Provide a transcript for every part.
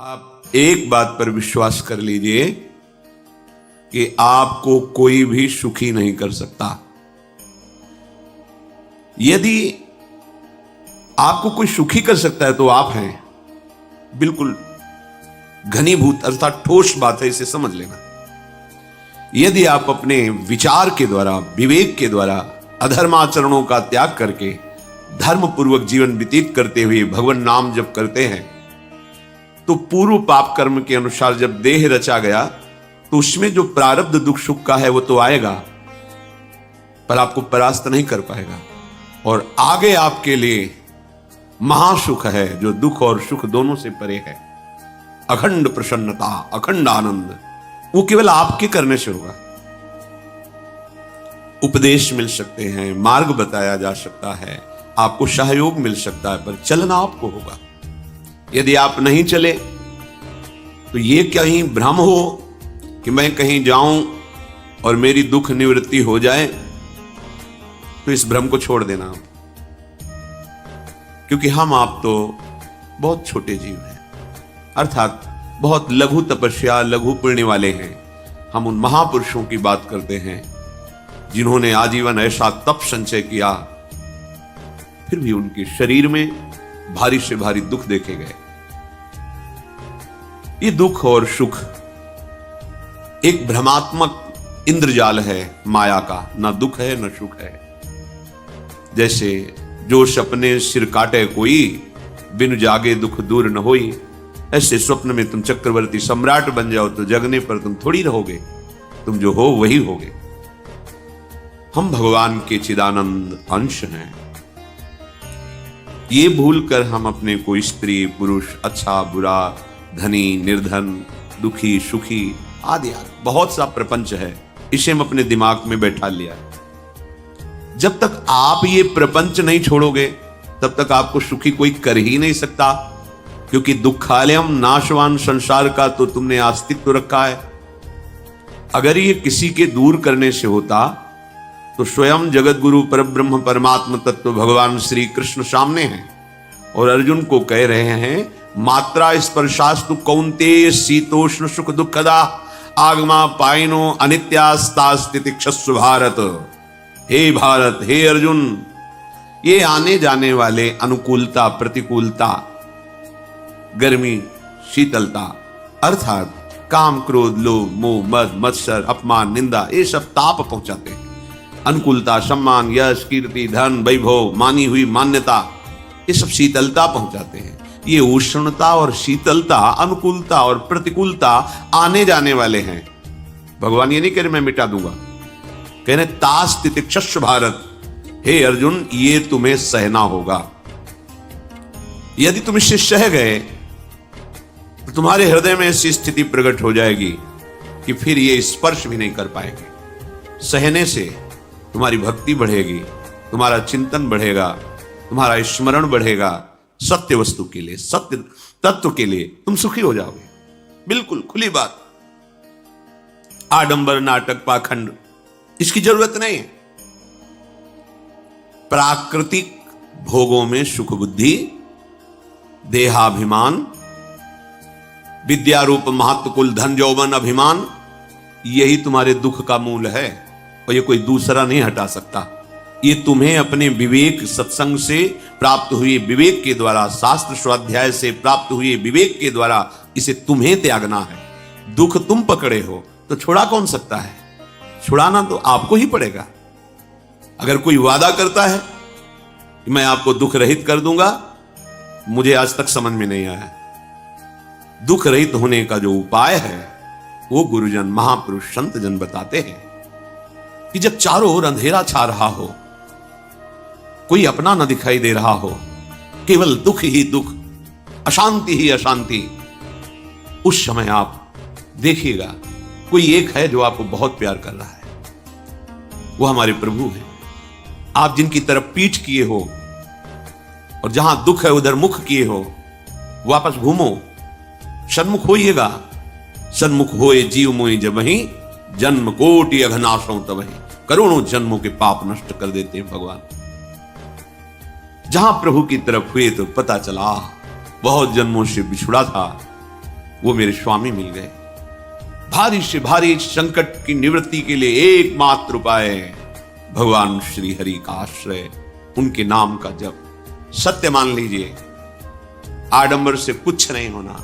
आप एक बात पर विश्वास कर लीजिए कि आपको कोई भी सुखी नहीं कर सकता। यदि आपको कोई सुखी कर सकता है तो आप हैं। बिल्कुल घनीभूत अर्थात ठोस बात है, इसे समझ लेना। यदि आप अपने विचार के द्वारा, विवेक के द्वारा अधर्माचरणों का त्याग करके धर्म पूर्वक जीवन व्यतीत करते हुए भगवान नाम जप करते हैं तो पूर्व पाप कर्म के अनुसार जब देह रचा गया तो उसमें जो प्रारब्ध दुख सुख का है वो तो आएगा, पर आपको परास्त नहीं कर पाएगा। और आगे आपके लिए महासुख है जो दुख और सुख दोनों से परे है। अखंड प्रसन्नता, अखंड आनंद, वो केवल आपके करने से होगा। उपदेश मिल सकते हैं, मार्ग बताया जा सकता है, आपको सहयोग मिल सकता है, पर चलना आपको होगा। यदि आप नहीं चले तो ये कहीं भ्रम हो कि मैं कहीं जाऊं और मेरी दुख निवृत्ति हो जाए, तो इस भ्रम को छोड़ देना। क्योंकि हम आप तो बहुत छोटे जीव हैं, अर्थात बहुत लघु तपस्या, लघु पुण्य वाले हैं। हम उन महापुरुषों की बात करते हैं जिन्होंने आजीवन ऐसा तप संचय किया, फिर भी उनके शरीर में भारी से भारी दुख देखे गए। ये दुख और सुख एक भ्रमात्मक इंद्रजाल है माया का, ना दुख है न सुख है। जैसे जो सपने सिर काटे कोई, बिन जागे दुख दूर न होई। ऐसे स्वप्न में तुम चक्रवर्ती सम्राट बन जाओ तो जगने पर तुम थोड़ी रहोगे, तुम जो हो वही होगे। हम भगवान के चिदानंद अंश हैं। ये भूलकर हम अपने को स्त्री पुरुष, अच्छा बुरा, धनी निर्धन, दुखी सुखी आदि बहुत सा प्रपंच है, इसे हम अपने दिमाग में बैठा लिया। जब तक आप ये प्रपंच नहीं छोड़ोगे तब तक आपको सुखी कोई कर ही नहीं सकता, क्योंकि दुखालयम नाशवान संसार का तो तुमने अस्तित्व रखा है। अगर ये किसी के दूर करने से होता तो स्वयं जगत गुरु परब्रह्म परमात्मा तत्व भगवान श्री कृष्ण सामने हैं और अर्जुन को कह रहे हैं, मात्रा स्पर्शास्तु कौन्तेय शीतोष्ण सुख दुखदा आगमा पाइनो अनित्यास्ता स्थितिक्षस्व भारत। हे भारत, हे अर्जुन, ये आने जाने वाले अनुकूलता प्रतिकूलता, गर्मी शीतलता, अर्थात काम क्रोध लोभ मोह मद मत्सर अपमान निंदा, ये सब ताप पहुंचाते हैं। अनुकूलता सम्मान यश कीर्ति धन वैभव मानी हुई मान्यता, ये सब शीतलता पहुंचाते हैं। ये उष्णता और शीतलता, अनुकूलता और प्रतिकूलता आने जाने वाले हैं। भगवान ये नहीं कह रहे मैं मिटा दूंगा, कह रहे तास तितिक्षस्व भारत। हे अर्जुन, ये तुम्हें सहना होगा। यदि तुम इससे सह गए तो तुम्हारे हृदय में ऐसी स्थिति प्रकट हो जाएगी कि फिर ये स्पर्श भी नहीं कर पाएंगे। सहने से तुम्हारी भक्ति बढ़ेगी, तुम्हारा चिंतन बढ़ेगा, तुम्हारा स्मरण बढ़ेगा। सत्य वस्तु के लिए, सत्य तत्व के लिए तुम सुखी हो जाओगे। बिल्कुल खुली बात। आडंबर नाटक पाखंड इसकी जरूरत नहीं है। प्राकृतिक भोगों में सुख बुद्धि, देहाभिमान, विद्यारूप महत्व कुल धन यौवन अभिमान, यही तुम्हारे दुख का मूल है और ये कोई दूसरा नहीं हटा सकता। ये तुम्हें अपने विवेक सत्संग से प्राप्त हुए विवेक के द्वारा, शास्त्र स्वाध्याय से प्राप्त हुए विवेक के द्वारा इसे तुम्हें त्यागना है। दुख तुम पकड़े हो तो छुड़ा कौन सकता है? छुड़ाना तो आपको ही पड़ेगा। अगर कोई वादा करता है कि मैं आपको दुख रहित कर दूंगा, मुझे आज तक समझ में नहीं आया। दुख रहित होने का जो उपाय है वो गुरुजन महापुरुष संत जन बताते हैं कि जब चारों ओर अंधेरा छा रहा हो, कोई अपना न दिखाई दे रहा हो, केवल दुख ही दुख, अशांति ही अशांति, उस समय आप देखिएगा कोई एक है जो आपको बहुत प्यार कर रहा है। वो हमारे प्रभु हैं। आप जिनकी तरफ पीठ किए हो और जहां दुख है उधर मुख किए हो, वापस घूमो, सन्मुख होइएगा। सन्मुख होए जीव मोहि जबहि, जन्म कोटि अघनाशों तबहि। करोड़ों जन्मों के पाप नष्ट कर देते हैं भगवान। जहां प्रभु की तरफ हुए तो पता चला बहुत जन्मों से बिछुड़ा था, वो मेरे स्वामी मिल गए। भारी से भारी संकट की निवृत्ति के लिए एकमात्र उपाय है भगवान श्री हरि का आश्रय, उनके नाम का जप। सत्य मान लीजिए, आडंबर से कुछ नहीं होना।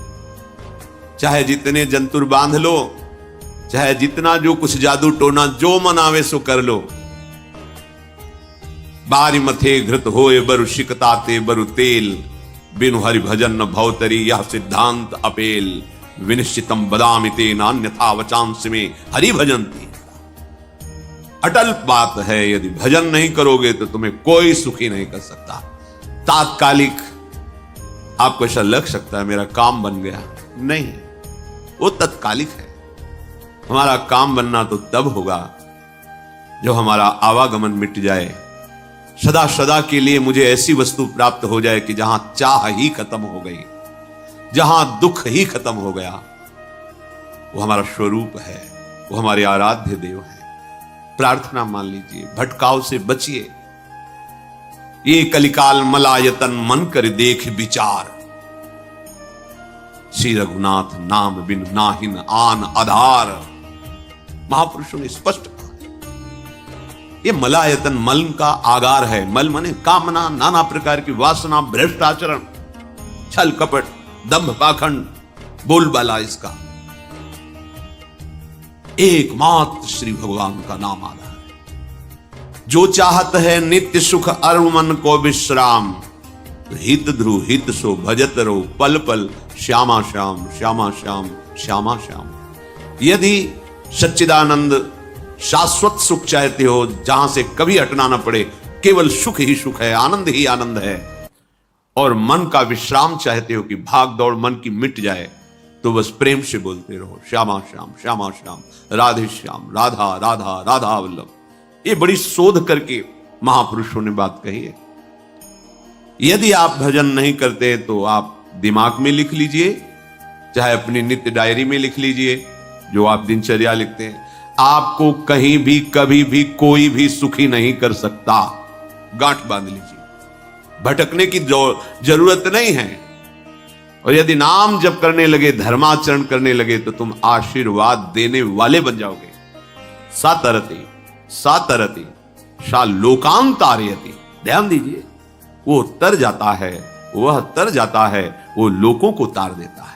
चाहे जितने जंतुर बांध लो, चाहे जितना जो कुछ जादू टोना जो मन आवे सो कर लो। बारी मथे घृत होए बरु शिकताते बरु तेल, बिनु हरि भजन न भवतरी यह सिद्धांत अपेल। विनिश्चितम बदामिते नान्यथा वचांस में हरि भजंती। अटल बात है, यदि भजन नहीं करोगे तो तुम्हें कोई सुखी नहीं कर सकता। तात्कालिक आपको ऐसा लग सकता है मेरा काम बन गया, नहीं, वो तत्कालिक है। हमारा काम बनना तो तब होगा जब हमारा आवागमन मिट जाए, सदा सदा के लिए मुझे ऐसी वस्तु प्राप्त हो जाए कि जहां चाह ही खत्म हो गई, जहां दुख ही खत्म हो गया। वो हमारा स्वरूप है, वो हमारे आराध्य देव है। प्रार्थना मान लीजिए, भटकाव से बचिए। ये कलिकाल मलायतन मन कर देख विचार, श्री रघुनाथ नाम बिन नाहिन आन आधार। महापुरुषों ने स्पष्ट कहा, ये मलायतन मल का आगार है। मल माने कामना, नाना प्रकार की वासना, भ्रष्ट आचरण, छल कपट, दंभ पाखंड, बोलबाला, इसका एकमात्र श्री भगवान का नाम आधार है। जो चाहत है नित्य सुख अरु मन को विश्राम, हित ध्रुव हित सो भजत रहो पल पल श्यामा श्याम श्यामा श्याम श्यामा श्याम। यदि सच्चिदानंद शाश्वत सुख चाहते हो, जहां से कभी हटना ना पड़े, केवल सुख ही सुख है, आनंद ही आनंद है, और मन का विश्राम चाहते हो कि भाग दौड़ मन की मिट जाए, तो बस प्रेम से बोलते रहो श्यामा श्याम श्यामा श्याम, राधे श्याम, राधा राधा राधा वल्लभ। ये बड़ी शोध करके महापुरुषों ने बात कही है। यदि आप भजन नहीं करते तो आप दिमाग में लिख लीजिए, चाहे अपनी नित्य डायरी में लिख लीजिए, जो आप दिनचर्या लिखते हैं। आपको कहीं भी कभी भी कोई भी सुखी नहीं कर सकता। गांठ बांध लीजिए, भटकने की जरूरत नहीं है। और यदि नाम जप करने लगे, धर्माचरण करने लगे, तो तुम आशीर्वाद देने वाले बन जाओगे। सातरति सातरति सा लोकांतारयति। ध्यान दीजिए, वो तर जाता है, वह तर जाता है, वो लोगों को तार देता है।